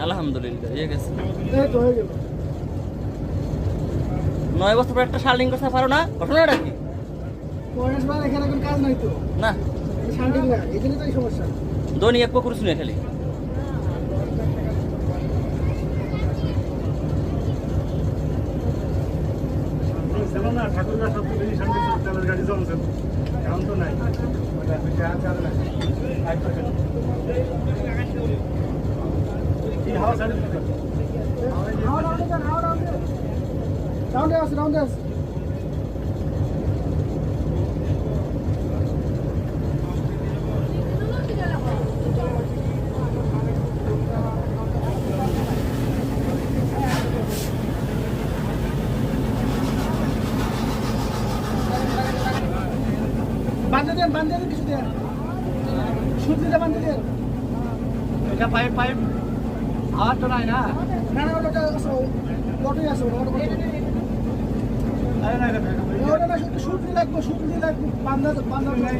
আলহামদুলিল্লাহ, হয়ে গেছে। এই তো হয়ে গেল। 9 বছর পর একটা শার্লিং করতে পারো না, ঘটনাটা কি? পরেশ ভাই এখানে কোনো কাজ নাই তো, না শান্তি না, এই জন্য তো এই সমস্যা। ধনী এক পকুর শুনে খালি ঠাকুরগাঁ সব দিনই শান্তি তেলের গাড়ি চলছে, এখন তো নাই। হাওয়া ছাড়ে দিতে হবে। রাউন্ডে আছে, রাউন্ডে আছে। বান্ধে দেন কিছু দেন, সুতলিটা বান্ধে দেন। এটা পাইপ পাইপ আর তো নাই না। না না, ওটা আছে, অটোই আছে, অটো আরে না, ওটা না, সুতলি লাগবে, বান্ধা নাই।